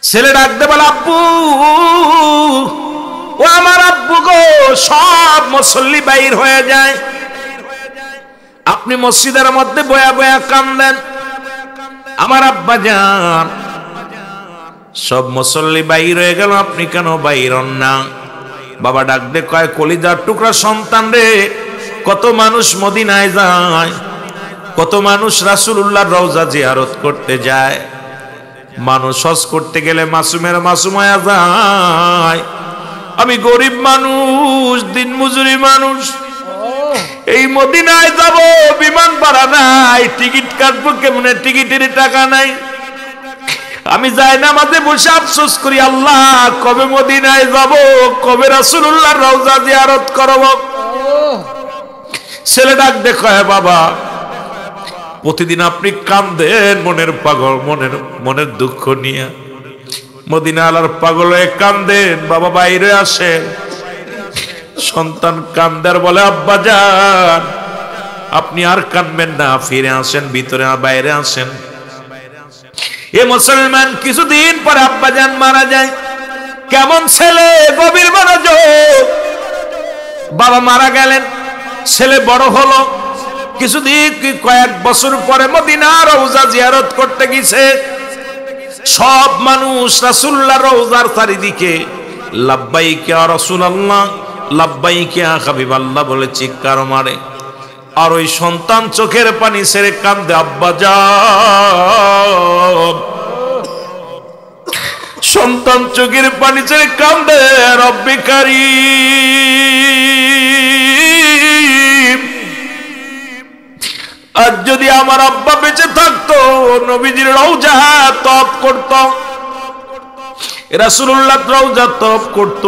ছেলে ডাকতে বলে, আব্বু, ও আমার আব্বু গো। সব মুসল্লি বাইর হয়ে যায়, আপনি মসজিদের মধ্যে বয়া বয়া কান্দেন। আমার আব্বা যান, সব মুসল্লি বাইর হয়ে গেল, আপনি কেন বাইর হন না? বাবা ডাকতে কয়, কলিজার টুকরা সন্তান রে, কত মানুষ মদিনায় যায়, কত মানুষ রাসূলুল্লাহর রওজা জিয়ারত করতে যায়। মানুষ হজ করতে গেলে মাসুমের মাসুম হয়ে যায়। আমি গরিব মানুষ, দিন মজুরি মানুষ, এই মদিনায় যাব, বিমান ভাড়া নাই, টিকিট কাটবো কেমনে, টিকিটের টাকা নাই। আমি যাই নামাজে বসে আফসোস করি, আল্লাহ কবে মদিনায় যাব, কবে রাসূলুল্লাহর রওজা জিয়ারত করব। ছেলে ডাক দেখো, বাবা, প্রতিদিন আপনি কান্দেন মনের পাগল, মনের দুঃখ নিয়ে, মদিনা আলার পাগল হয়ে কান্দেন। বাবা বাইরে আসেন। সন্তান কান্দার বলে, আব্বা যান, আপনি আর কাঁদবেন না, ফিরে আসেন ভিতরে, বাইরে আসেন। এ মুসলমান, কিছুদিন পরে আব্বা যান মারা যায়। কেমন ছেলে, গভীর মনোযোগ। বাবা মারা গেলেন, ছেলে বড় হলো। কিছুদিন, কয়েক বছর পরে মদিনা রওজা জিয়ারত করতে গেছে। সব মানুষ রাসূলুল্লাহর রওজার চারিদিকে লাব্বাইক ইয়া রাসূলুল্লাহ, লাব্বাইক ইয়া হাবিবাল্লাহ বলে চিৎকার মারে। আর ওই সন্তান চোখের পানি ছেড়ে কান্দে, আব্বা যান। সন্তান চোখের পানি ছেড়ে কান্দে, রব্বি কারীম, আর যদি আমার আব্বা বেঁচে থাকতো, নবীজির রওজা তওয়াফ করত, রাসূলুল্লাহ রওজা তওয়াফ করত।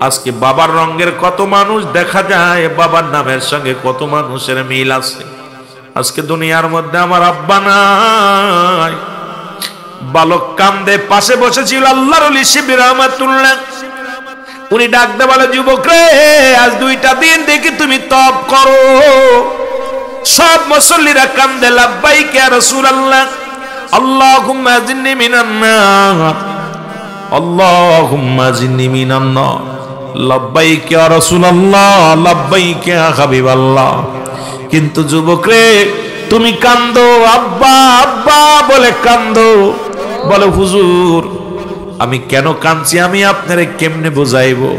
আজকে বাবার রঙের কত মানুষ দেখা যায়, বাবার নামের সঙ্গে কত মানুষের মিল আছে। আজকে দুনিয়ার মধ্যে আমার আব্বা নাই। বালক কান্দে, পাশে বসেছিল আল্লাহর ওলি শিবির রহমাতুল্লাহ। উনি ডাকতে বলে, যুবক রে, আজ 2টা দিন দেখি তুমি তওয়াফ করো। সব মুসল্লিরা কান্দে, লাব্বাইক ইয়া রাসূলুল্লাহ, আল্লাহুম্মা জিন্নি মিনান নার, আল্লাহুম্মা জিন্নি মিনান নার, লাব্বাইক ইয়া রাসূলুল্লাহ, লাব্বাইক ইয়া হাবিবাল্লাহ। কিন্তু যুবক রে, তুমি কান্দো, আব্বা আব্বা বলে কান্দো। বলে, হুজুর, আমি কেন কাঁদছি আমি আপনারে কেমনে বুঝাইবো?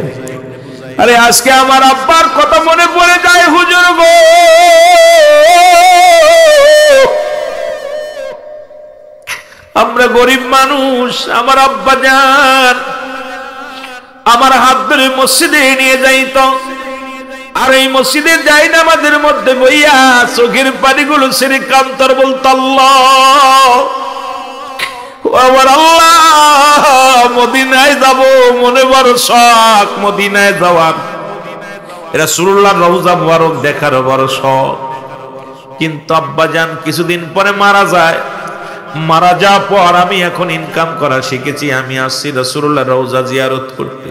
আরে আজকে আমার আব্বার কথা মনে পড়ে যায় হুজুর গো। আমরা গরিব মানুষ, আমার আব্বা যান আমার হাত ধরে মসজিদে নিয়ে যাইত, আর এই মসজিদে যাই না আমাদের মধ্যে বইয়া চোখের পানিগুলো ছেড়ে কান্তর বলতো, আল্লাহ, আমার আল্লাহ, মদিনায় যাব, মনে বড় শখ মদিনায় যাওয়ার, রাসূলুল্লাহর রওজা মুবারক দেখার বড় শখ। কিন্তু আব্বা যান কিছুদিন পরে মারা যায়। মারা যাওয়ার পর আমি এখন ইনকাম করা শিখেছি, আমি আসছি রাসূলুল্লাহর রওজা জিয়ারত করতে।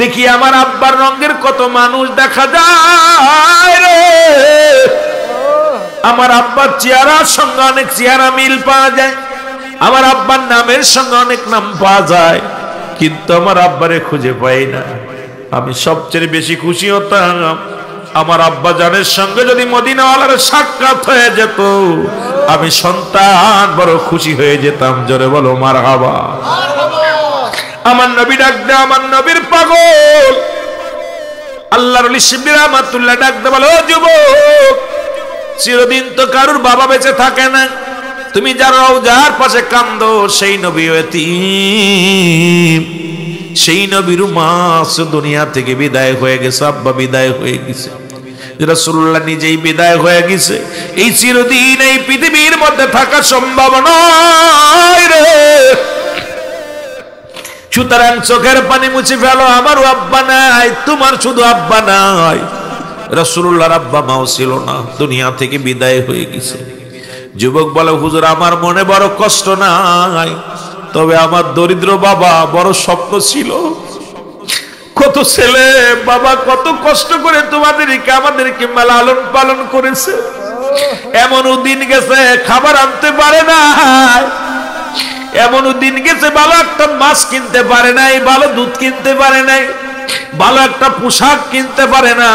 দেখি আমার আব্বার রঙের কত মানুষ দেখা যায় রে। আমার আব্বার চেহারার সঙ্গে অনেক চেহারা মিল পাওয়া যায়, আমার আব্বার নামের সঙ্গে অনেক নাম পাওয়া যায়, কিন্তু আমার আব্বারে খুঁজে পাই না। আমি সবচেয়ে বেশি খুশি হতাম আমার আব্বা জানের সঙ্গে যদি মদিনাওয়ালার সাক্ষাৎ হয়ে যেত, আমি সন্তান বড় খুশি হয়ে যেতাম। জোরে বলো মারহাবা। আমার নবী ডাক দে, আমার নবীর পাগল আল্লাহর ওলি শিবির রহমাতুল্লাহ ডাক দে, বলো, ও যুবক, চিরদিন তো কারুর বাবা বেঁচে থাকে না, তুমি যার রওজার পাশে কান্দো, সেই নবী এতিম, সেই নবীর মা দুনিয়া থেকে বিদায় হয়ে গেছে, আব্বা বিদায় হয়ে গেছে, রাসূলুল্লাহ নিজেই বিদায় হয়ে গেছে। এই চিরদিন এই পৃথিবীর মধ্যে থাকা সম্ভব নয় রে। সুতরাং চোখের পানি মুছে ফেলো, আমারও আব্বা নাই, তোমার শুধু আব্বা নাই, রাসূলুল্লাহর আব্বা মাও ছিল না, দুনিয়া থেকে বিদায় হয়ে গেছে। যুবক বলে, হুজুর, আমার মনে বড় কষ্ট নাই, তবে আমার দরিদ্র বাবা বড় স্বপ্ন ছিল। কত ছেলে বাবা কত কষ্ট করে তোমাদেরকে আমাদেরকে লালন পালন করেছে, এমন দিন গেছে খাবার আনতে পারে না, এমন দিন গেছে ভালো একটা মাছ কিনতে পারে নাই, ভালো দুধ কিনতে পারে নাই, ভালো একটা পোশাক কিনতে পারে না।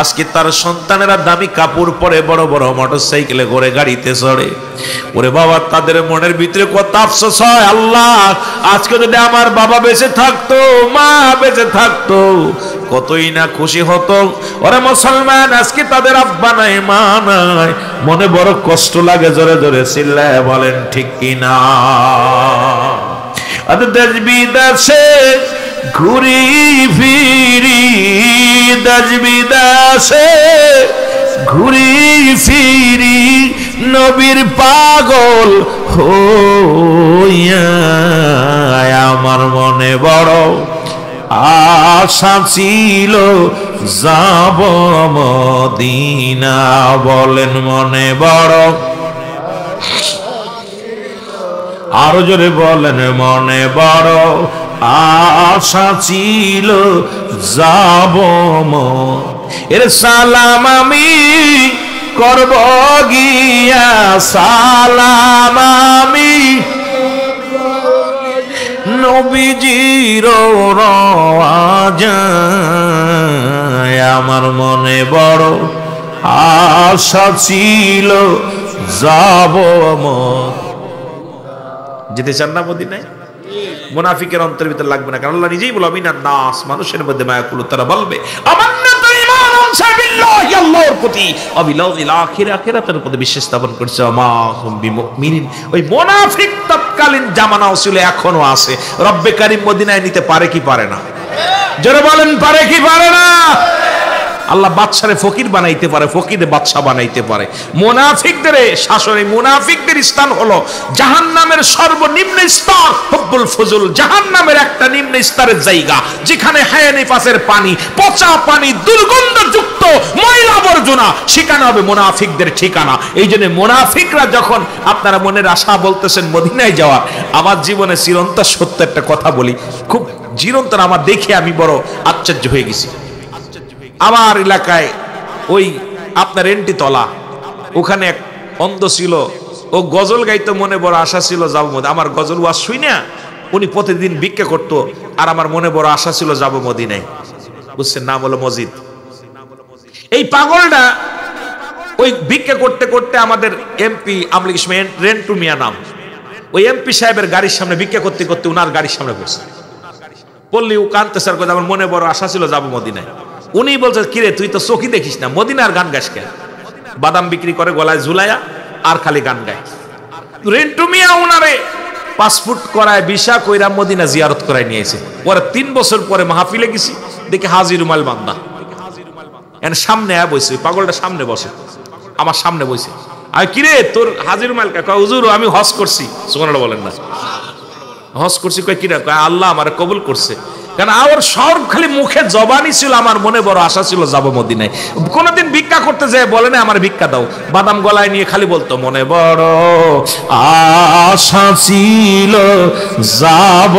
আজকে তার সন্তানেরা দামি কাপড় পরে, বড় বড় মোটরসাইকেলে করে, গাড়িতে চড়ে। ওরে বাবা, তাদের মনের ভিতরে কত আফসোস হয়, আল্লাহ আজকে যদি আমার বাবা বেঁচে থাকতো, মা বেঁচে থাকতো, কতই না খুশি হতো। ওরে মুসলমান, আজকে তাদের আব্বা নাই, মা নাই, মনে বড় কষ্ট লাগে। জোরে জোরে চিল্লায় বলেন ঠিক কিনা? দেশ বিদেশে ঘুরি ফিরি, দেশ বিদেশে ঘুরি ফিরি, নবীর পাগল হইয়া আমার মনে বড় আশা ছিল যাব মদিনা। বলেন মনে বড়, আরো জোরে বলেন মনে বড় আশা ছিল যাব। এর সালাম আমি করব গিয়া, সালাম আমি নবীজির রওয়াজায়। আমার মনে বড় আশা ছিল যাব। যেতে চান না মদিনায়? মুনাফিকের অন্তরের ভিতরে লাগবে না, কারণ আল্লাহ নিজেই বলল মিনান নাস, মানুষের মধ্যে মায়া করলো, তারা বলবে আমান্নাতু ঈমানুন বিল্লাহি, আল্লাহর প্রতি, অবিল আখিরাতের প্রতি বিশ্বাস স্থাপন করছে। মা হুম বিমুমিনিন। ওই মুনাফিক তৎকালীন জামানাও ছিল, এখনো আছে। রব্বে কারীম মদিনায় নিতে পারে কি পারে না? জোরে বলেন পারে কি পারে না? আল্লাহ বাদশারে ফকির বানাইতে পারে, ফকিরে বাদশা বানাইতে পারে। মুনাফিকদের শাসনে, মুনাফিকদের স্থান হলো জাহান্নামের সর্বনিম্ন স্তর, হুব্বুল ফুজুল। জাহান্নামের একটা নিম্ন স্তরের জায়গা, যেখানে হায়ানি পাশের পানি, পচা পানি, দুর্গন্ধযুক্ত ময়লা আবর্জনা, সেখানে হবে মুনাফিকদের ঠিকানা। এই জন্য মুনাফিকরা যখন আপনারা মনের আশা বলতেছেন মদিনায় যাওয়ার, আমার জীবনে চিরন্তন সত্য একটা কথা বলি, খুব চিরন্তন, আমার দেখে আমি বড় আশ্চর্য হয়ে গেছি। আমার এলাকায় ওই আপনার এন্টি তলা, ওখানে এক অন্ধ ছিল, ও গজল গাইতো, মনে বড় আশা ছিল যাবো মদিনা। আমার গজল ওয়াজ শুই না, উনি প্রতিদিন ভিক্ষা করতো, আর আমার মনে বড় আশা ছিল যাবো মদিনায়। বুঝছেন? নাম হলো মজিদ। এই পাগলটা ওই ভিক্ষা করতে করতে আমাদের এমপি আমলিক রেন্টু মিয়া নাম, ওই এমপি সাহেবের গাড়ির সামনে ভিক্ষা করতে করতে উনার গাড়ির সামনে পড়ছে। পড়লি ও কানতে স্যার, আমার মনে বড় আশা ছিল যাবো মদিনায়। উনি বলছে, কিরে তুই তো চোখই দেখিস না, মদিনার গান গাছ কেন? বাদাম বিক্রি করে গলায় ঝুলাইয়া, আর খালি গান গায়। রেন্টু মিয়া উনারে পাসপোর্ট করায়, ভিসা কইরা মদিনা জিয়ারত করায় নিয়েছে। পরে 3 বছর পরে মাহফিলে গেছি, দেখে হাজি রুমাল বান্দা এর সামনে বসে, পাগলটা সামনে বসে, আমার সামনে বসে। আর কিরে তোর হাজি রুমাল কা? হুজুর আমি হজ করছি। সুবহানাল্লাহ বলেন না? হজ করছি। কয় কিরা? কয় আল্লাহ আমারে কবুল করছে। কারণ আমার সব খালি মুখে জবানি ছিল, আমার মনে বড় আশা ছিল যাব মদিনায়। কোনদিন ভিক্ষা করতে যায় বলে না আমার ভিক্ষা দাও, বাদাম গলায় নিয়ে খালি বলতো মনে বড় আশা ছিল যাব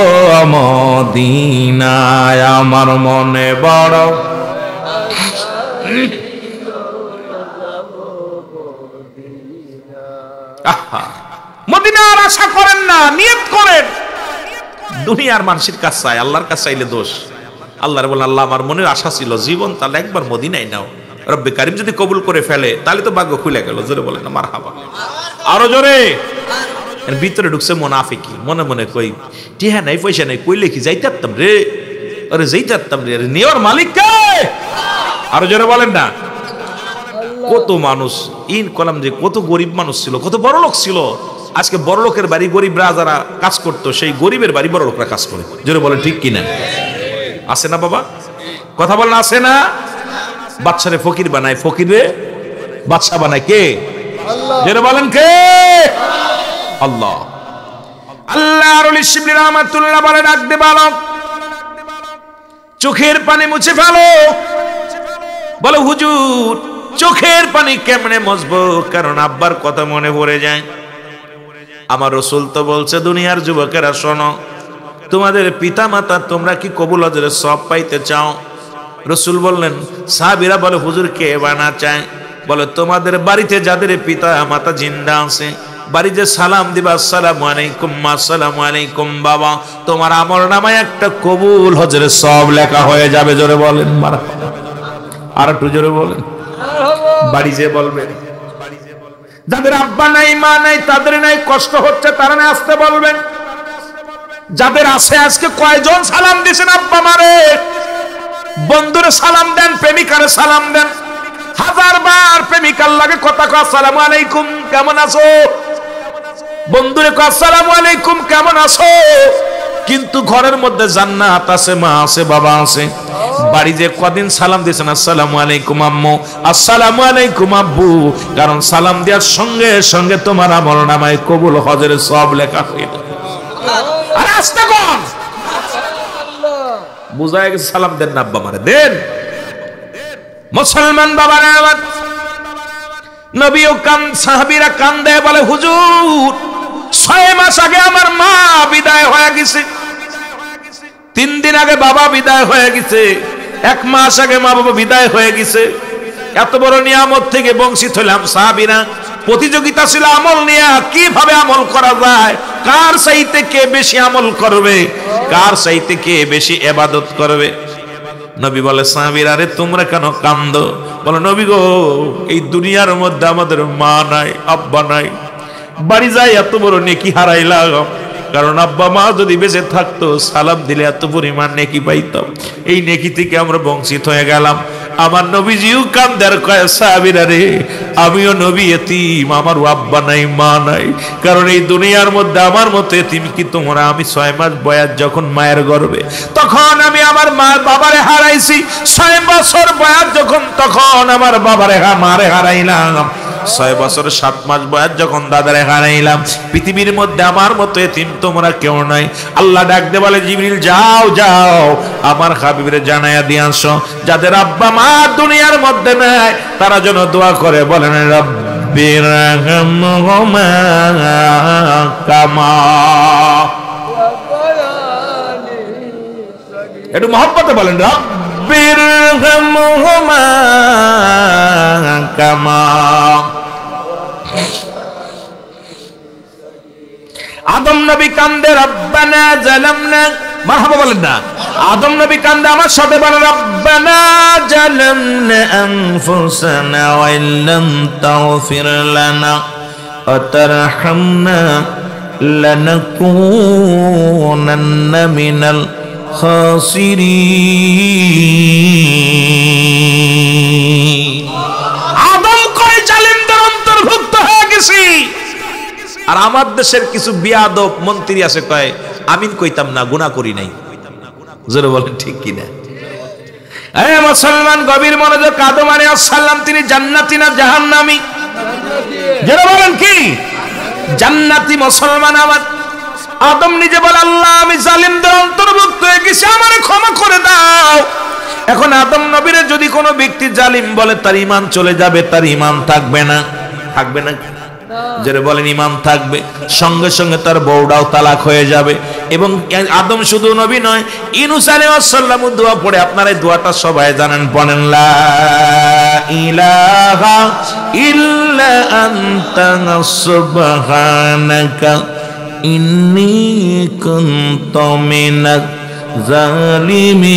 মদিনায়, আমার মনে বড়। মদিনার আশা করেন না, নিয়ত করেন। দুনিয়ার মানুষের কাছে চাই, আল্লাহর কাছে চাইলে দোষ। আল্লাহর বলেন আল্লাহ আমার মনের আশা ছিল জীবন, তাহলে একবার মদিনায় নাও। রব্বে কারিম যদি কবুল করে ফেলে তাহলে তো ভাগ্য খুলে গেল। জোরে বলেন না মারহাবা? আরো জোরে। এর ভিতরে ঢুকছে মুনাফিকি, মনে মনে কই টিহা নাই, পয়সা নাই, কইলে কি যাইতে পারতাম রে, আরে যাইতে পারতাম রে, নেওয়ার মালিক কে? আরো জোরে বলেন না? কত মানুষ ইন কলাম যে কত গরিব মানুষ ছিল, কত বড় লোক ছিল। আজকে বড় লোকের বাড়ি গরিবরা যারা কাজ করতো, সেই গরিবের বাড়ি বড় লোকরা কাজ করে। জোরে বলেন ঠিক কিনা? আছে না বাবা? কথা বলেন আছে না? বাদশারে ফকির বানায়, ফকিরে বাদশা বানায় কে? জোরে বলেন কে? আল্লাহ। আল্লাহর ওলি শিবলি রহমাতুল্লাহ বলে ডাক দে বালক, চোখের পানি মুছে ফেলো। বলে হুজুর চোখের পানি কেমনে মুছবো? কারণ আব্বার কথা মনে পড়ে যায়। আমার রাসূল তো বলছে দুনিয়ার যুবকেরা শোনো, তোমাদের পিতা মাতা তোমরা কি কবুল হজের সব পাইতে চাও? রাসূল বললেন, সাহাবীরা বলে হুজুর কে বানা চায়? বলে তোমাদের বাড়িতে যাদের পিতা মাতা জিন্দা আছে, বাড়ি যে সালাম দিবা আসসালামু আলাইকুম আসসালামু আলাইকুম বাবা, তোমার আমলনামায় একটা কবুল হজের সব লেখা হয়ে যাবে। জোরে বলেন মারহাবা। আর একটু জোরে বলেন। বাড়ি যে বলবেন, যাদের আব্বা নাই মা নাই, তাদের নাই কষ্ট হচ্ছে, তারা নাই আসতে বলবেন। যাদের আছে আজকে কয়জন সালাম দিয়েছেন আব্বা মারে? বন্ধুরে সালাম দেন, প্রেমিকারে সালাম দেন। 1000 বার প্রেমিকার লাগে কথা কয় আসসালামু আলাইকুম কেমন আছো, বন্ধুরে কয় আসসালামু আলাইকুম কেমন আছো। কিন্তু ঘরের মধ্যে জান্নাত আছে, মা আছে, বাবা আছে। বাড়ি যে কদিন সালাম দিয়েছেন আসসালামু আলাইকুম আম্মু, আসসালামু আলাইকুম আব্বু, কারণ সালাম দেওয়ার সঙ্গে সঙ্গে তোমার আমলনামায় কবুল হজের সব লেখা হয়ে যাবে। আরে আস্তে কোন বুঝায় গেছে, সালাম দেন না আব্বা মারে দেন। মুসলমান বাবারা আমার, নবীও কান, সাহাবীরা কান্দে বলে হুজুর 6 মাস আগে আমার মা বিদায় হয়ে গেছে, 3 দিন আগে বাবা বিদায় হয়ে গেছে, 1 মাস আগে মা বাবা বিদায় হয়ে গেছে। এত বড় নিয়ামত থেকে বঞ্চিত হলাম। সাহাবীরা প্রতিযোগিতা ছিল আমল নিয়ে, কিভাবে আমল করা যায়, কার চাইতে কে বেশি আমল করবে, কার চাইতে কে বেশি ইবাদত করবে। নবী বলে সাহাবীরা রে তোমরা কেন কান্দো? বলে নবী গো এই দুনিয়ার মধ্যে আমাদের মা নাই, আব্বা নাই, বাড়ি যাই এত বড় নেকি হারাইলাম। কারণ আব্বা মা যদি বেঁচে থাকতো সালাম দিলে এত পরিমাণ নেকি পাইতাম, এই নেকি থেকে আমরা বঞ্চিত হয়ে গেলাম। আমার নবীজিও কান্দার কয় সাহাবীরা রে আমিও নবী এতিম, আমার আব্বা নাই মা নাই, কারণ এই দুনিয়ার মধ্যে আমার মতো এতিম কি তোমরা? আমি 6 মাস বয়স যখন মায়ের গর্ভে, তখন আমি আমার মা বাবারে হারাইছি। 6 বছর বয়স যখন, তখন আমার বাবারে মারে হারাইলাম। 6 বছর 7 মাস বয়স যখন দাদারে হারাইলাম। পৃথিবীর মধ্যে আমার মতো এতিম তোমরা কেউ নাই। আল্লাহ ডাক দে বলে জিবরিল যাও যাও আমার হাবিবরে জানায়া দিয়ে আসো, যাদের আব্বা মা দুনিয়ার মধ্যে নাই তারা যেন দোয়া করে, বলেন রব্বির রহমহুমা কামা, একটু মহব্বতে বলেন রব্বির রহমহুমা কামা। আদম নবী কান্দে রব্বানা জালামনা, মারহাবা বলেন না। আদম নবী কান্দে আমার সাথে বলে রব্বানা জালামনা আনফুসানা ওয়া ইল্লাম তাগফির লানা ওয়া তারহামনা লানাকুনান্না মিনাল খাসিরিন। আদম কয় জালিমদের অন্তর্ভুক্ত হয়ে গেছি। আর আমার দেশের কিছু বিয়াদব মন্ত্রী আছে কয় আমিন কইতাম না, গুনাহ করি নাই। জোরে বলেন ঠিক কিনা? এ মুসলমান গভীর মনোযোগ। আদম আলাইহিস সালাম তিনি জান্নাতি না জাহান্নামী? জোরে বলেন কি জান্নাতি। মুসলমান আমার আদম নিজে বলে আল্লাহ আমি জালিমদের অন্তর্ভুক্ত হয়ে গেছি, আমারে ক্ষমা করে দাও। এখন আদম নবীরে যদি কোনো ব্যক্তি জালিম বলে তার ঈমান চলে যাবে, তার ঈমান থাকবে না। থাকবে না? যারা বলেন ঈমান থাকবে, সঙ্গে সঙ্গে তার বউটাও তালাক হয়ে যাবে। এবং আদম শুধু নবী নয়, ইউনূস আলাইহিস সালাম দোয়া পড়ে, আপনারা এই দোয়াটা সবাই জানেন, পড়েন লা ইলাহা ইল্লা আনতা সুবহানাকা ইন্নী কুনতু মিনাজ জালিমিন।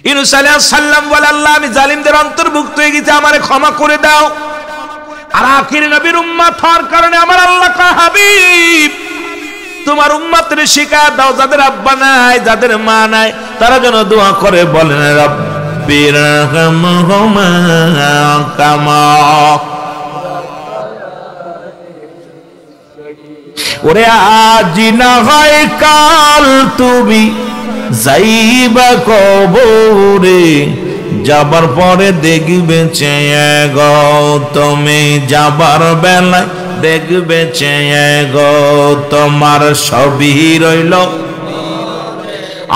ইউনূস আলাইহিস সালাম বলে আল্লাহ আমি জালিমদের অন্তর্ভুক্ত হয়ে গেছি, আমারে ক্ষমা করে দাও। আর আখির নবীর উম্মত হওয়ার কারণে আমার আল্লাহ কয় হাবিব তোমার উম্মতের শিক্ষা দাও, যাদের আব্বা নাই, যাদের মা নাই, তারা যেন দোয়া করে, বলেন রব্বির রহমহুমা কামা। ওরে আজ না হয় কাল তুমি যাইবা কবরে, যাবার পরে দেখবে চেয়ে গো, তুমি যাবার বেলায় দেখবে চেয়ে গো, তোমার সবই রইল।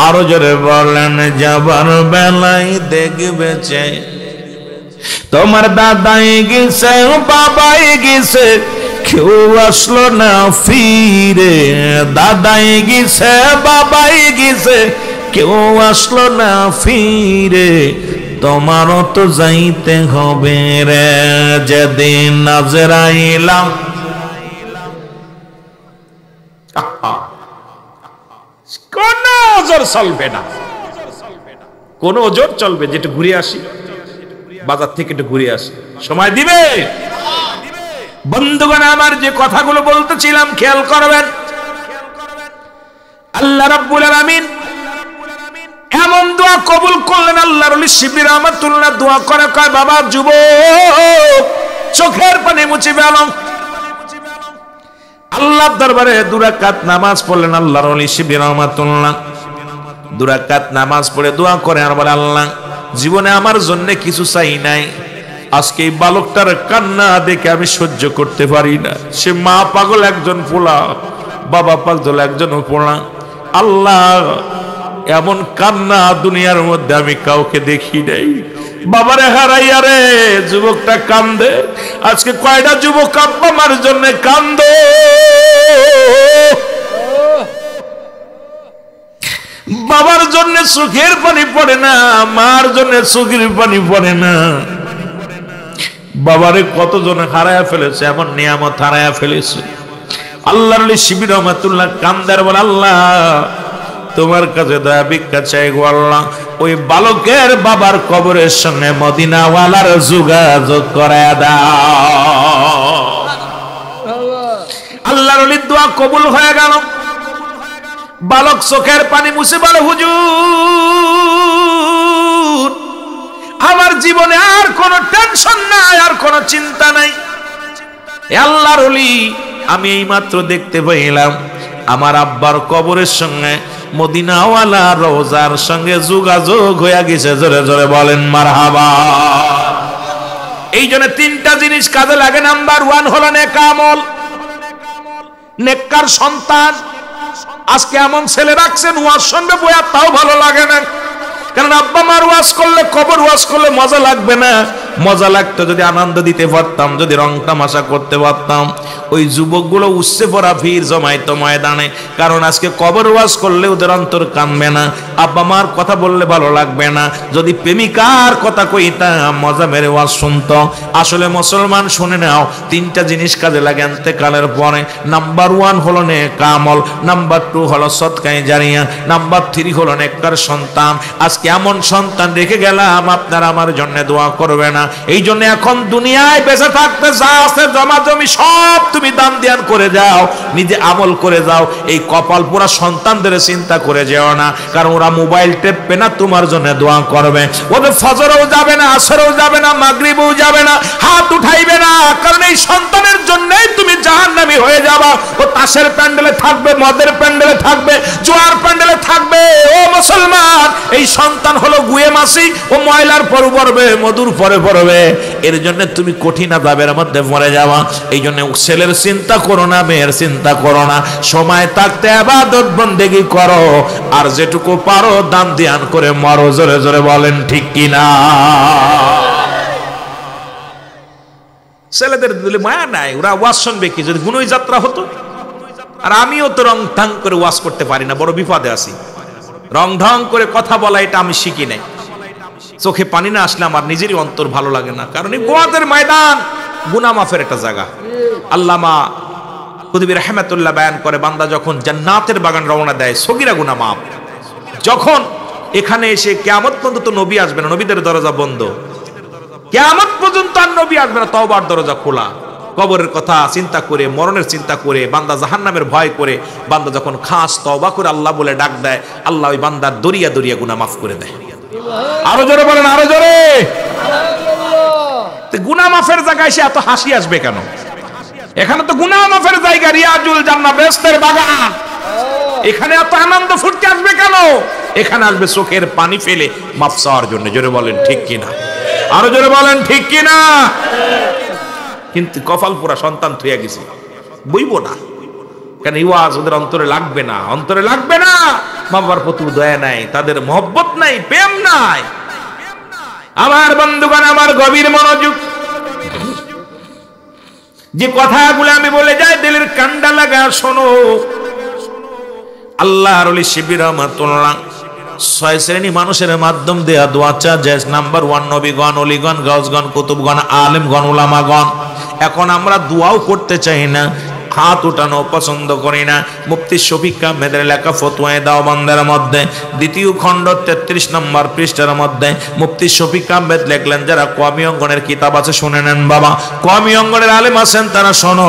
আরো জোরে বলেন যাবার বেলায় দেখবে চেয়ে। তোমার দাদাই গেছে, বাবাই গেছে, কেউ আসলো না ফিরে। দাদাই গেছে, বাবাই গেছে, কেউ আসলো না ফিরে। তোমারও তো যাইতে হবে রে যেদিন আজরাইলা। কোন ওজোর চলবে না, কোন ওজোর চলবে, যেটা ঘুরে আসি বাজার থেকে, একটু ঘুরে আসি, সময় দিবে। বন্ধুগণ আমার, যে কথাগুলো বলতেছিলাম খেয়াল করবেন। আল্লাহ রাব্বুল আলামিন এমন দোয়া কবুল করলেন। আল্লাহর ওলি শিবলি রহমাতুল্লাহ দোয়া করে, কয় বাবা যুবক চোখের পানি মুছে ফেলো। আল্লাহর দরবারে 2 রাকাত নামাজ পড়লেন আল্লাহর ওলি শিবলি রহমাতুল্লাহ। 2 রাকাত নামাজ পড়ে দোয়া করে আর বলে, আল্লাহ জীবনে আমার জন্য কিছু চাই নাই, আজকে এই বালকটার কান্না দেখে আমি সহ্য করতে পারি না। সে মা পাগল একজন পোলা, বাবা পাগল একজন পোলা। আল্লাহ এমন কান্না দুনিয়ার মধ্যে আমি কাউকে দেখি নাই। বাবারে হারাইয়া রে যুবকটা কান্দে। আজকে কয়টা যুবক আব্বা মার জন্য কান্দে, বাবার জন্য চোখের পানি পড়ে না, মার জন্য চোখের পানি পড়ে না। বাবারে কতজন হারায়া ফেলেছে, এমন নিয়ামত হারায়া ফেলেছে। আল্লাহর ওলি শিবলি রহমাতুল্লাহ কান্দার বলে, আল্লাহ তোমার কাছে দয়া ভিক্ষা চাই গো আল্লাহ, ওই বালকের বাবার কবরের সঙ্গে মদিনাওয়ালার যোগাযোগ করায় দাও। আল্লাহর ওলির দোয়া কবুল হয়ে গেল। বালক চোখের পানি মুছে বলে, হুজুর আমার জীবনে আর কোনো টেনশন নাই, আর কোনো চিন্তা নাই। আল্লাহর ওলি আমি এইমাত্র দেখতে পাইলাম আমার আব্বার কবরের সঙ্গে মদিনাওয়ালা রওজার সঙ্গে যোগাযোগ হয়ে গেছে। জোরে জোরে বলেন মারহাবা। এই জন্য 3টা জিনিস কাজে লাগে। নাম্বার 1 হলো নেক আমল, নেককার সন্তান। আজকে এমন ছেলে রাখছেন ওয়াজ শুনবে বইয়া তাও ভালো লাগে না, কারণ আব্বা মার ওয়াজ করলে, কবর ওয়াজ করলে মজা লাগবে না। মজা লাগতো যদি আনন্দ দিতে পারতাম, যদি রং তামাশা করতে পারতাম। ওই যুবকগুলো উঠছে পড়া ভিড় জমাইতো ময়দানে, কারণ আজকে কবর ওয়াজ করলে ওদের অন্তর কানবে না, আব্বা মার কথা বললে ভালো লাগবে না। যদি প্রেমিকার কথা কইতাম মজা মেরে ওয়াজ শুনতো। আসলে মুসলমান শুনে নাও, 3টা জিনিস কাজে লাগে ইন্তেকালের পরে। নাম্বার 1 হলো নেক আমল, নাম্বার 2 হলো সদকায়ে জারিয়া, নাম্বার 3 হলো নেককার সন্তান। আজকে এমন সন্তান রেখে গেলাম, আপনারা আমার জন্য দোয়া করবে না। এই জন্য এখন দুনিয়ায় বেঁচে থাকতে যা আছে জমা জমি সব তুমি দান ধ্যান করে যাও, নিজে আমল করে যাও। এই কপাল পোড়া সন্তানদের চিন্তা করে যেও না, কারণ ওরা মোবাইল টেপবে না, তোমার জন্য দোয়া করবে। ওদের ফজরেও যাবে না, আসরেও যাবে না, মাগরিবেও যাবে না, হাত উঠাইবে না, কারণ এই সন্তানের জন্যই তুমি জাহান্নামী হয়ে যাবা। ও তাসের প্যান্ডেলে থাকবে, মদের প্যান্ডেলে থাকবে, জোয়ার প্যান্ডেলে থাকবে। ও মুসলমান, এই সন্তান হলো গুয়ে মাসি, ও ময়লার পর পড়বে, মধুর পরে পড়বে। এর জন্য তুমি কঠিন আযাবের মধ্যে মরে যাওয়া। এই জন্য ছেলের চিন্তা করো না, মেয়ের চিন্তা করো না, সময় থাকতে ইবাদত বন্দেগী করো, আর যেটুকু পারো দান ধ্যান করে মরো। জোরে জোরে বলেন ঠিক কিনা? ছেলেদের দিলে মায়া নাই, ওরা ওয়াজ শুনবে কি? যদি গুণই যাত্রা হতো। আর আমিও তো রং ঢং করে ওয়াজ করতে পারি না, বড় বিপদে আছি। রং ঢং করে কথা বলা এটা আমি শিখি নাই। চোখে পানি না আসলে আমার নিজেরই অন্তর ভালো লাগে না, কারণ এই গোয়াদের ময়দান গুনাহ মাফের একটা জায়গা। আল্লামা কুতুবী রাহমাতুল্লাহ বয়ান করে, বান্দা যখন জান্নাতের বাগান রওনা দেয় সগীরা গুনাহ মাফ। যখন এখানে এসে কিয়ামত পর্যন্ত নবী আসবে না, নবীদের দরজা বন্ধ, কিয়ামত পর্যন্ত আর নবী আসবে না, তওবার দরজা খোলা। কবরের কথা চিন্তা করে, মরণের চিন্তা করে, বান্দা জাহান্নামের ভয় করে, বান্দা যখন খাস তওবা করে আল্লাহ বলে ডাক দেয়, আল্লাহ ওই বান্দার দরিয়া দরিয়া গুনাহ মাফ করে দেয়। আরো জোরে বলেন, আরো জোরে। গুনাহ মাফের জায়গায় এসে এত হাসি আসবে কেন? এখানে তো গুনাহ মাফের জায়গা, রিয়াজুল জান্নাহ, বেহেশতের বাগান। এখানে এত আনন্দ ফুর্তি আসবে কেন? এখানে আসবে চোখের পানি ফেলে মাফ চাওয়ার জন্য। জোরে বলেন ঠিক কিনা? আরো জোরে বলেন ঠিক কিনা? কিন্তু কপাল পোড়া সন্তান থইয়া গেছে, বইব না কেন? এই ওয়াজ ওদের অন্তরে লাগবে না, অন্তরে লাগবে না। মা বাবার প্রতি দয়া নাই, তাদের মহব্বত নাই, প্রেম নাই। আমার বন্ধুগণ, আমার গভীর মনোযোগ, যে কথাগুলো আমি বলে যাই দিলের কান্ডা লাগা শোনো। আল্লাহর ওলি শিবলি রহমাতুল্লাহ ছয় শ্রেণী মানুষের মাধ্যম দেয়া দোয়া চায়। নাম্বার 1 নবীগণ, অলিগণ, গাউসগণ, কুতুবগণ, আলেমগণ, উলামাগণ। এখন আমরা দোয়াও করতে চাই না, হাত উঠানো পছন্দ করি না। মুফতি শফিক আহমেদের লেখা ফতোয়ায়ে দেওবন্দের মধ্যে দ্বিতীয় খণ্ড 33 নম্বর পৃষ্ঠার মধ্যে মুফতি শফিক আহমেদ লিখলেন, যারা কওমি অঙ্গনের কিতাব আছে শুনে নেন বাবা, কওমি অঙ্গনের আলেম আছেন তারা শোনো,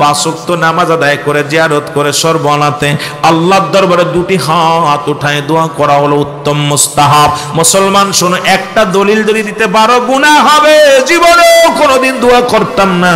5 ওয়াক্ত নামাজ আদায় করে জিয়ারত করে সর্বনাতে আল্লাহর দরবারে দুটি হাত উঠায় দোয়া করা হলো উত্তম মুস্তাহাব। মুসলমান শোনো, একটা দলিল যদি দিতে পারো গুনাহ হবে। জীবনেও কোনোদিন দোয়া করতাম না,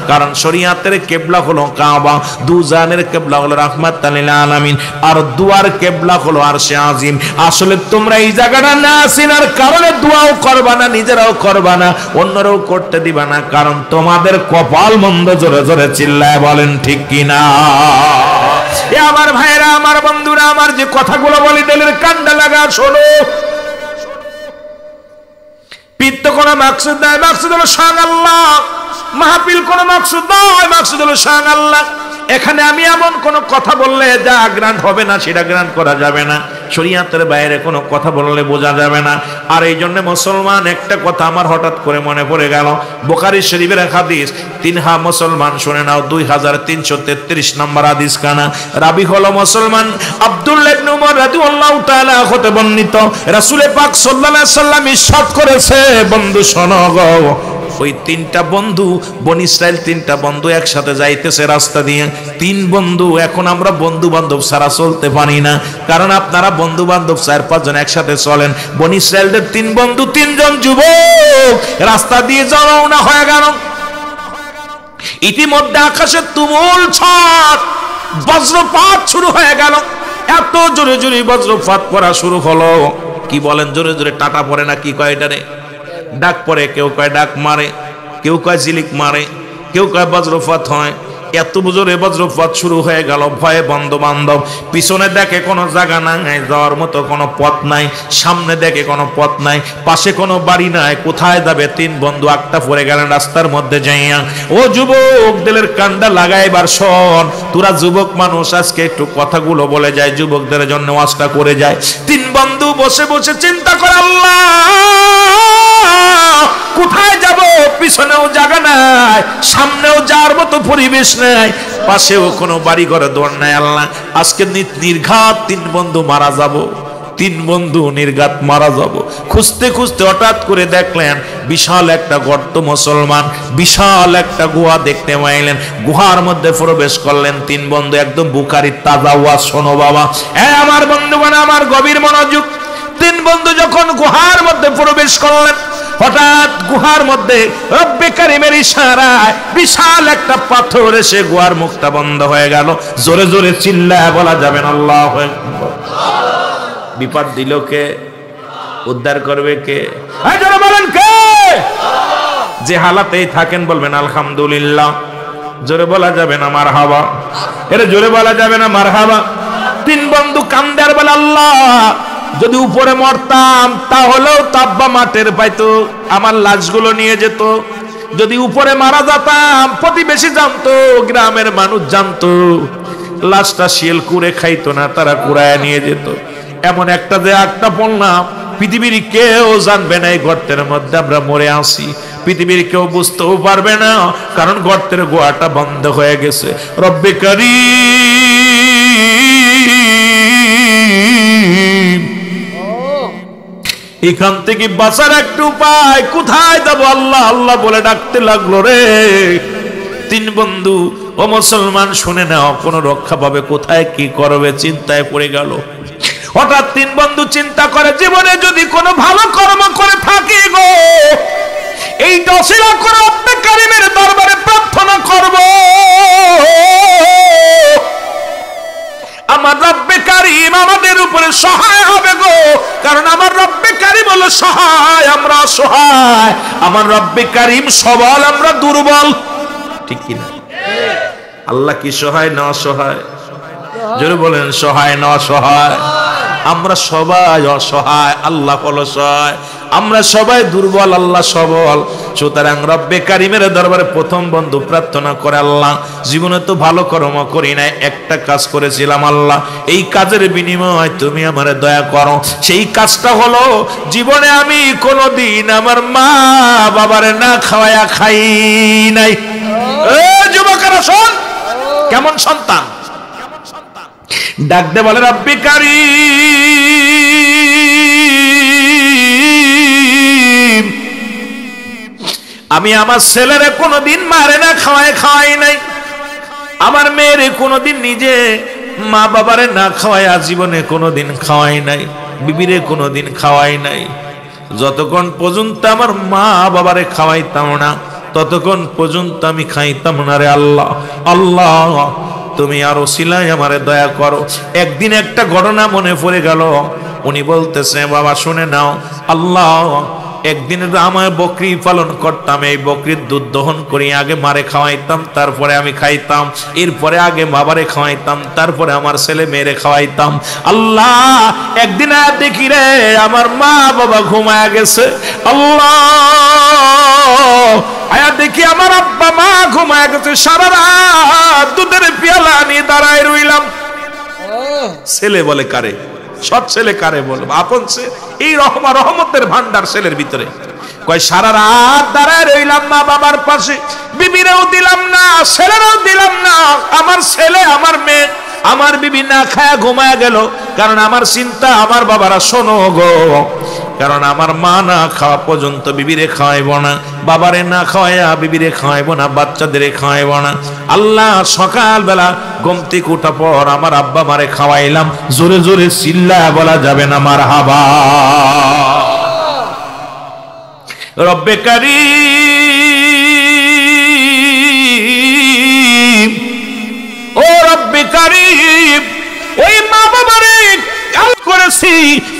কারণ শরীয়তের কিবলা হলো কাবা, দুজানের কিবলা হলো রাহমাতুল লিল আলামিন, আর দুয়ার কিবলা হলো আরশে আজিম। আসলে তোমরা এই জায়গাটা না চিনার কারণে দোয়াও করবা না, নিজেরাও করবা না, অন্যরাও করতে দিবা না, কারণ তোমাদের কপাল মন্দ। জোরে জোরে চিল্লায় বলেন ঠিক কিনা? এ আমার ভাইরা, আমার বন্ধুরা, আমার যে কথাগুলো বলি দিলের কান্ডা লাগা শোনো। পিত্ত কোন মাকসুদ নাই, মাকসুদ হলো শান আল্লাহ। মাহফিল কোন মাকসুদ নয়, মাকসুদ হলো শান আল্লাহ। এখানে আমি এমন কোন কথা বললে যা গ্রান্ট হবে না সেটা গ্রান্ট করা যাবে না, শরীয়তের বাইরে কোনো কথা বললে বোঝা যাবে না। আর এই জন্য মুসলমান, একটা কথা আমার হঠাৎ করে মনে পড়ে গেল, বুখারী শরীফের হাদিস, তিনহা মুসলমান শুনে নাও, 2333 নম্বর হাদিস কানা। রাবি হলো মুসলমান আব্দুল্লাহ ইবনে উমর রাদিয়াল্লাহু তাআলা হতে বর্ণিত, রাসূল পাক সাল্লাল্লাহু আলাইহি সাল্লাম ইরশাদ করেছে, বন্ধু শোনো গো, ওই 3টা বন্ধু, বনি ইসরাইল 3টা বন্ধু একসাথে যাইতেছে রাস্তা দিয়ে। 3 বন্ধু, এখন আমরা বন্ধু বান্ধব ছাড়া চলতে পারি না, কারণ আপনারা বন্ধু বান্ধব 4-5 জন একসাথে চলেন। বনি ইসরাইলদের 3 বন্ধু, 3 জন যুবক রাস্তা দিয়ে রওনা হয়ে গেল। ইতিমধ্যে আকাশে তুমুল ঝড়, বজ্রপাত শুরু হয়ে গেল। এত জোরে জোরে বজ্রপাত পড়া শুরু হলো, কি বলেন, জোরে জোরে টাটা পড়ে না কি কয় এটারে, ডাক পড়ে, কেউ কয় ডাক মারে, কেউ কয় জিলিক মারে, কেউ কয় বজ্রপাত হয়। এত জোরে বজ্রপাত শুরু হয়ে গেল, ভয়ে বন্ধু বান্ধব পিছনে দেখে কোনো জায়গা নাই, যাওয়ার মতো কোনো পথ নাই, সামনে দেখে কোনো পথ নাই, পাশে কোনো বাড়ি নাই, কোথায় যাবে? 3 বন্ধু আটটা পড়ে গেলেন রাস্তার মধ্যে যাইয়া। ও যুবক, দিলের কান্ডা লাগাইবার শোন, তোরা যুবক মানুষ, আজকে একটু কথাগুলো বলে যায়, যুবকদের জন্য ওয়াজটা করে যায়। 3 বন্ধু বসে বসে চিন্তা করে, আল্লাহ কোথায় যাব? পিছনেও জায়গা নাই, সামনেও যাওয়ার মতো পরিবেশ নাই, পাশেও কোনো বাড়ি ঘরে দৌড় নাই। আল্লাহ, আজকে নির্ঘাত 3 বন্ধু মারা যাব, 3 বন্ধু নির্ঘাত মারা যাব। খুঁজতে খুঁজতে হঠাৎ করে দেখলেন বিশাল একটা গর্ত। মুসলমান বিশাল একটা গুহা দেখতে পাইলেন, গুহার মধ্যে প্রবেশ করলেন 3 বন্ধু। একদম বুখারীর তাজা ওয়াজ শোনো বাবা, আমার বন্ধুগণ, আমার গভীর মনোযোগ। 3 বন্ধু যখন গুহার মধ্যে প্রবেশ করলেন, হঠাৎ গুহার মধ্যে রব্বে কারিমের ইশারায় বিশাল একটা পাথর এসে গুহার মুখটা বন্ধ হয়ে গেল। জোরে জোরে চিল্লায় বলা যাবে না আল্লাহু আকবার। বিপদ দিল কে? উদ্ধার করবে কে? জোরে বলেন কে? যে হালাতেই থাকেন বলবেন আলহামদুলিল্লাহ। জোরে বলা যাবে না মারহাবা, এটা জোরে বলা যাবে না মারহাবা। 3 বন্ধু কান্দে আর বলে, আল্লাহ যদি উপরে মরতাম তাহলেও তাব্বা মাঠের পাইতো, আমার লাশগুলো নিয়ে যেত। যদি উপরে মারা যেতাম প্রতিবেশী জানতো, গ্রামের মানুষ জানতো, লাশটা শিয়াল কুড়ে খাইতো না, তারা কুড়ায় নিয়ে যেত। এমন একটা যে একটা বললাম, পৃথিবীর কেউ জানবে না এই গর্তের মধ্যে আমরা মরে আসি, পৃথিবীর কেউ বুঝতেও পারবে না, কারণ গর্তের গোয়াটা বন্ধ হয়ে গেছে। রব্বে কারীম, এখান থেকে বাঁচার একটা উপায়, কোথায় যাব? আল্লাহ আল্লাহ বলে ডাকতে লাগলো রে। 3 বন্ধু, ও মুসলমান শুনে নাও, কোন রক্ষা পাবে কোথায়, কি করবে, চিন্তায় পড়ে গেল। হঠাৎ 3 বন্ধু চিন্তা করে, জীবনে যদি কোনো ভালো কর্ম করে থাকি গো, এইটা অশিলা করে রব্বে কারীমের দরবারে প্রার্থনা করব, আমার রব্বে কারীম আমাদের উপরে সহায় হবে গো, কারণ আমার রব্বে কারীম হলো সহায়, আমরা অসহায়। আমার রব্বে কারীম সবল, আমরা দুর্বল, ঠিক কি না? আল্লাহ কি সহায় না অসহায়? জোরে বলেন, সহায় না অসহায়? আমরা সবাই অসহায়, আল্লাহ হলো সহায়। আমরা সবাই দুর্বল, আল্লাহ সবল। সুতরাং রব্বে কারিমের দরবারে প্রথম বন্ধু প্রার্থনা করে, আল্লাহ জীবনে তো ভালো কর্ম করি নাই, একটা কাজ করেছিলাম আল্লাহ, এই কাজের বিনিময় তুমি আমারে দয়া করো। সেই কাজটা হলো জীবনে আমি কোনোদিন আমার মা বাবারে না খাওয়ায়া খাই নাই। যুবকেরা শোন, কেমন সন্তান ডাক দে বলে, রব্বে কারিম, আমি আমার ছেলেরে কোনোদিন মারে না খাওয়াই নাই, আমার মেয়েরে কোনোদিন নিজে মা বাবারে না খাওয়াই জীবনে কোনোদিন খাওয়াই নাই, বিবিরে কোনোদিন খাওয়াই নাই। যতক্ষণ পর্যন্ত আমার মা বাবারে খাওয়াইতাম না ততক্ষণ পর্যন্ত আমি খাইতাম না রে আল্লাহ। আল্লাহ তুমি আর ওসিলায় আমারে দয়া করো। একদিন একটা ঘটনা মনে পড়ে গেল, উনি বলতেছে, বাবা শুনে নাও, আল্লাহ একদিন আমার বকরি পালন করতাম, এই বকরির দুধ দহন করি, আগে মারে খাওয়াইতাম, তারপরে আমি খাইতাম, এরপরে আগে বাবারে খাওয়াইতাম, তারপরে আমার ছেলে মেয়েরে খাওয়াইতাম। আল্লাহ একদিন দেখি রে আমার মা বাবা ঘুমায় গেছে, আল্লাহ আয়া দেখি আমার আব্বা মা ঘুমায় গেছে, সারা রাত দুধের পেয়ালা নিয়ে দাঁড়ায় রইলাম। ছেলে বলে কারে? সৎ ছেলে কারে বলবো? আপন ছেলে। এই রহমতের ভান্ডার ছেলের ভিতরে। কয় সারা রাত দাঁড়ায় রইলাম মা বাবার পাশে, বিবিরেও দিলাম না, ছেলেরাও দিলাম না। আমার ছেলে আমার মেয়ে আমার বিবি না খায়া ঘুমায় গেল, কারণ আমার চিন্তা আমার বাবারা শোনো গো, কারণ আমার মা না খাওয়া পর্যন্ত বিবিরে খাওয়াইব না, বাবারে না খাওয়াইয়া বিবিরে খাওয়াইব না, বাচ্চাদের খাওয়াইব না। আল্লাহ সকালবেলা ঘুম থেকে ওঠা পর আমার আব্বা মারে খাওয়াইলাম। জোরে জোরে চিল্লায়া বলা যাবে না মারহাবা। রব্বে কারীম, ও রব্বে কারীম, ওই মা বাবারে কাল করেছি,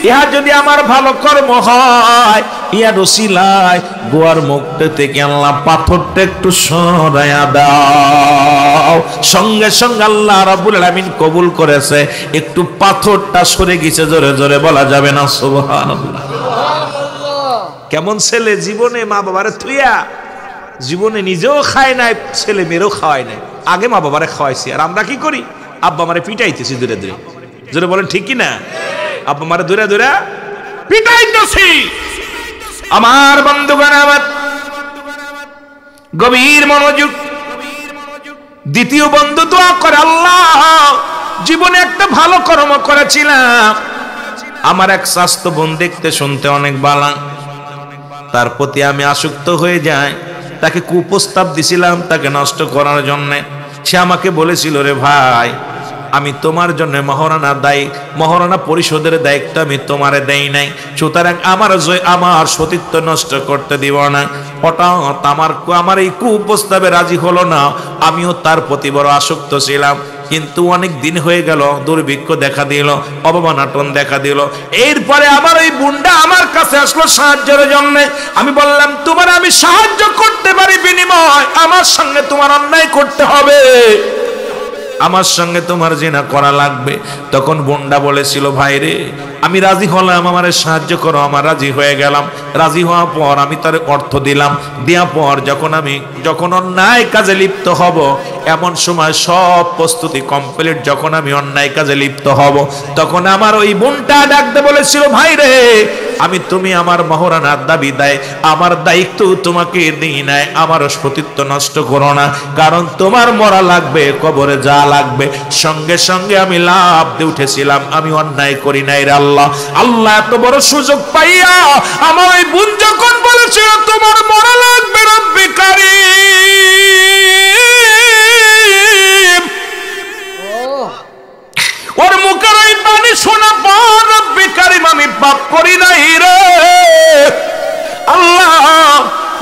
ইহা যদি আমার ভালো কর্ম হয়, ইহার ওসিলায় গোয়ার মুখটা থেকে আল্লাহ পাথরটা একটু সরাইয়া দাও। সঙ্গে সঙ্গে আল্লাহ রাব্বুল আলামিন কবুল করেছে, একটু পাথরটা সরে গেছে। জোরে জোরে বলা যাবে না সুবহানাল্লাহ। কেমন ছেলে, জীবনে মা বাবারে থুইয়া জীবনে নিজেও খায় নাই, ছেলে মেয়েরও খাওয়ায় নাই, আগে মা বাবারে খাওয়াইছি। আর আমরা কি করি? আব্বা মারে পিটাইতেছি দূরে দূরে। জোরে বলেন ঠিক কি না? আব্বা মারে দূরে দূরে পিটাইতেছি। আমার বন্ধুগণ, আমার গভীর মনোযোগ। দ্বিতীয় বন্ধু দোয়া করে, আল্লাহ জীবনে একটা ভালো কর্ম করেছিলাম, আমার এক স্বাস্থ্য বোন দেখতে শুনতে অনেক ভালো, তার প্রতি আমি আসক্ত হয়ে যাই, তাকে কুপ্রস্তাব দিছিলাম তাকে নষ্ট করার জন্য। সে আমাকে বলেছিল, রে ভাই আমি তোমার জন্য মহারণা পরিশোধের দায়িত্ব আমি তোমারে দেই নাই, সুতরাং আমার সতীত্ব নষ্ট করতে দিব না। হঠাৎ আমার এই কুপ্রস্তাবে রাজি হলো না। আমিও তার প্রতি বড় আসক্ত ছিলাম, কিন্তু অনেক দিন হয়ে গেল, দুর্ভিক্ষ দেখা দিল, অবমাননা দেখা দিল। এরপরে আমার ওই বুনটা আমার কাছে আসলো সাহায্যের জন্য। আমি বললাম, তোমার আমি সাহায্য করতে পারি, বিনিময় আমার সঙ্গে তোমার অন্যায় করতে হবে, আমার সঙ্গে তোমার জিনা করা লাগবে। তখন বোনটা বলেছিল, ভাই রে আমি রাজি হলাম, আমারে সাহায্য করো। আমার রাজি হয়ে গেলাম। রাজি হওয়ার পর আমি তার অর্থ দিলাম। দেওয়ার পর যখন অন্যায় কাজে লিপ্ত হব, এমন সময় সব প্রস্তুতি কমপ্লিট, যখন আমি অন্যায় কাজে লিপ্ত হব, তখন আমার ওই বোনটা ডাকতে বলেছিল, ভাই রে তুমি আমার মহারণার দাবি দেয়, আমার দায়িত্ব তোমাকে দিই নাই, আমার সতীত্ব নষ্ট করো না, কারণ তোমার মরা লাগবে, কবরে যা লাগবে। সঙ্গে সঙ্গে আমি লাভ দিয়ে উঠেছিলাম, আমি অন্যায় করি নাই রে আল্লাহ। আল্লাহ এত বড় সুযোগ পাইয়া আমার ওই বোন যখন বলেছিল তোমার মরা লাগবে, রব্বে কারীম, ওর মুখের ওই বাণী শোনা পর, রব্বে কারীম আমি পাপ করি নাই রে আল্লাহ,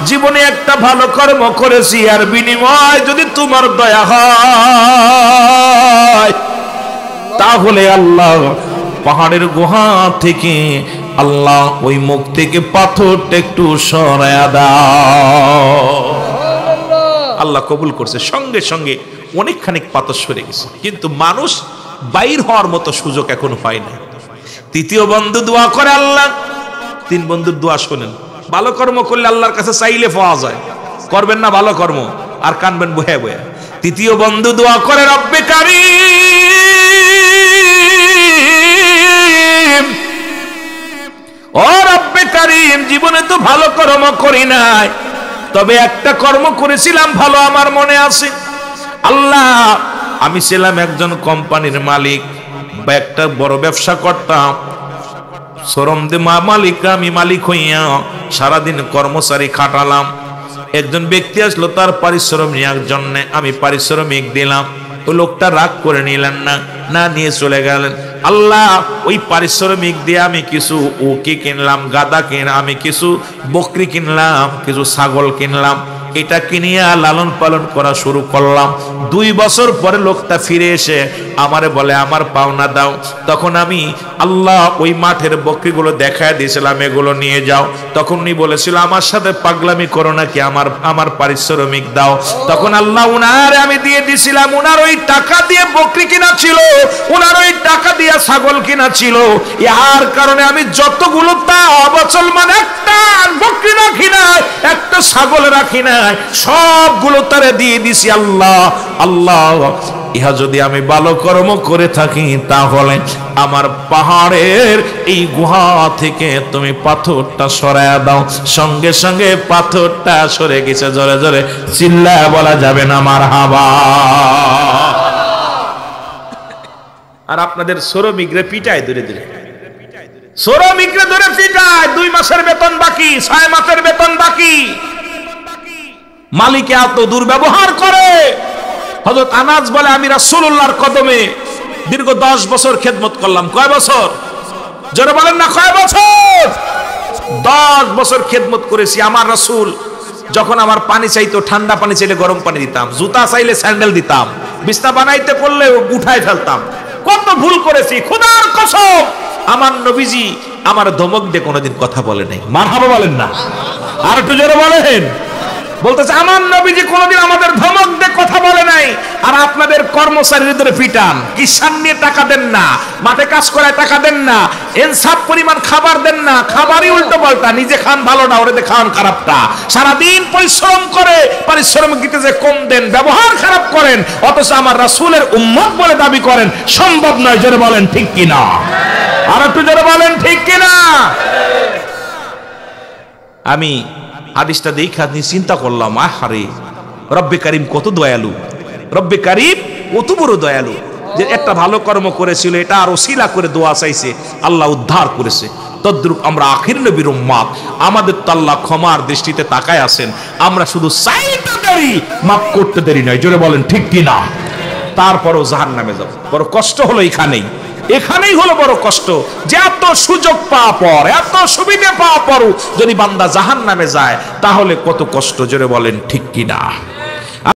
জীবনে একটা ভালো কর্ম করেছি, আর বিনিময় যদি তোমার দয়া হয়, তাহলে আল্লাহ পাহাড়ের গুহা থেকে আল্লাহ ওই মুখ থেকে পাথরটা একটু সরায়া দাও। আল্লাহ কবুল করছে। সঙ্গে সঙ্গে অনেকখানি পাথর সরে গেছে, কিন্তু মানুষ বাইর হওয়ার মতো সুযোগ এখন হয় না। তৃতীয় বন্ধু দোয়া করে, আল্লাহ তিন বন্ধুর দোয়া শোনেন। ভালো কর্ম করলে আল্লাহর কাছে চাইলে পাওয়া যায়, করবেন না ভালো কর্ম আর কানবেন বহে বহে। তৃতীয় বন্ধু দোয়া করে, রব্বে কারীম, ও রব্বে কারীম, জীবনে তো ভালো কর্ম করি নাই, তবে একটা কর্ম করেছিলাম ভালো আমার মনে আছে। আল্লাহ, আমি ছিলাম একজন কোম্পানির মালিক বা একটা বড় ব্যবসা করতাম। শ্রম দে মালিক, আমি মালিক হইয়া সারাদিন কর্মচারী খাটালাম। একজন ব্যক্তি আসলো, তার পারিশ্রমিক জন্য আমি পারিশ্রমিক দিলাম। ওই লোকটা রাগ করে নিলেন না, না নিয়ে চলে গেলেন। আল্লাহ, ওই পারিশ্রমিক দিয়ে আমি কিছু উকি কিনলাম, গাদা কিনলাম, আমি কিছু বকরি কিনলাম, কিছু ছাগল কিনলাম। এটা কিনিয়া লালন পালন করা শুরু করলাম। 2 বছর পরে লোকটা ফিরে এসে আমারে বলে, আমার পাওনা দাও। তখন আমি আল্লাহ ওই মাঠের বকরিগুলো দেখায় দিয়েছিলাম, এগুলো নিয়ে যাও। তখন উনি বলেছিল, আমার সাথে পাগলামি করো নাকি, আমার পারিশ্রমিক দাও। তখন আল্লাহ উনারে আমি দিয়ে দিছিলাম। উনার ওই টাকা দিয়ে বকরি কিনা ছিল, উনার ওই টাকা দিয়ে ছাগল কিনা ছিল। ইহার কারণে আমি যতগুলো তা অবচলমান একটা বকরি রাখি নাই, একটা ছাগল রাখি নাই, সবগুলো তারে দিয়ে দিছি। আল্লাহ আল্লাহ, ইহা যদি আমি ভালো কর্ম করে থাকি, তাহলে আমার পাহাড়ের এই গুহা থেকে তুমি পাথরটা সরায়া দাও। সঙ্গে সঙ্গে পাথরটা সরে গেছে। জোরে জোরে চিল্লায় বলা যাবে না মারহাবা। আর আপনাদের শ্রমিকরে পিটায় ধরে ধরে, শ্রমিকরে ধরে পিটায়। 2 মাসের বেতন বাকি, 6 মাসের বেতন বাকি। মালিকে এত দুর্ব্যবহার করে। হযরত আনাস বলে, আমি রাসূলুল্লাহর কদমে দীর্ঘ 10 বছর খেদমত করলাম। কয় বছর? জোরে বলেন না, কয় বছর? 10 বছর খেদমত করেছি। আমার রাসূল যখন আমার পানি চাইতো, ঠান্ডা পানি চাইলে গরম পানি দিতাম, জুতা চাইলে স্যান্ডেল দিতাম, বিছনা বানাইতে বললে উঠায় ফেলতাম। কত ভুল করেছি, খোদার কসম। আমার নবীজি আমার ধমক দিয়ে কোনোদিন কথা বলে নাই। মারহাবা বলেন না, আর একটু জোরে বলেন। বলতেছে, আমার নবীজি কোনোদিন আমাদের ধমক দিয়ে কথা বলে নাই। আর আপনাদের কর্মচারীদের ধরে পিটান, কিষান নিয়ে টাকা দেন না, মাঠে কাজ করায় টাকা দেন না, ইনসাফ পরিমাণ খাবার দেন না, খাবারই উল্টো পাল্টা, নিজে খান ভালোটা, ওরে খাওয়ান খারাপটা। সারাদিন পরিশ্রম করে পারিশ্রমিক দিতে যে কম দেন, ব্যবহার খারাপ করেন, অথচ আমার রাসূলের উম্মত বলে দাবি করেন। সম্ভব নয়। জোরে বলেন ঠিক কিনা, আর একটু জোরে বলেন ঠিক কিনা। আমি হাদিসটা দেখা চিন্তা করলাম, আহারে, রব্বে কারীম কত দয়ালু, রব্বে কারীম কত বড় দয়ালু, যে একটা ভালো কর্ম করেছিল, এটা আর ওসিলা করে দোয়া চাইছে, আল্লাহ উদ্ধার করেছে। তদ্রুপ আমরা আখির নবীর উম্মত, আমাদের তো আল্লাহ ক্ষমার দৃষ্টিতে তাকায় আছেন। আমরা শুধু চাইতে দেরি, মাফ করতে দেরি নয়। জোরে বলেন ঠিক কিনা। তারপরও জাহান্নামে যাব। বড় কষ্ট হলো এখানেই, এখানেই হলো বড় কষ্ট, যে এত সুযোগ পাওয়া পর, এত সুবিধা পাওয়া পর যদি বান্দা জাহান্নামে যায়, তাহলে কত কষ্ট। জোরে বলেন ঠিক কিনা।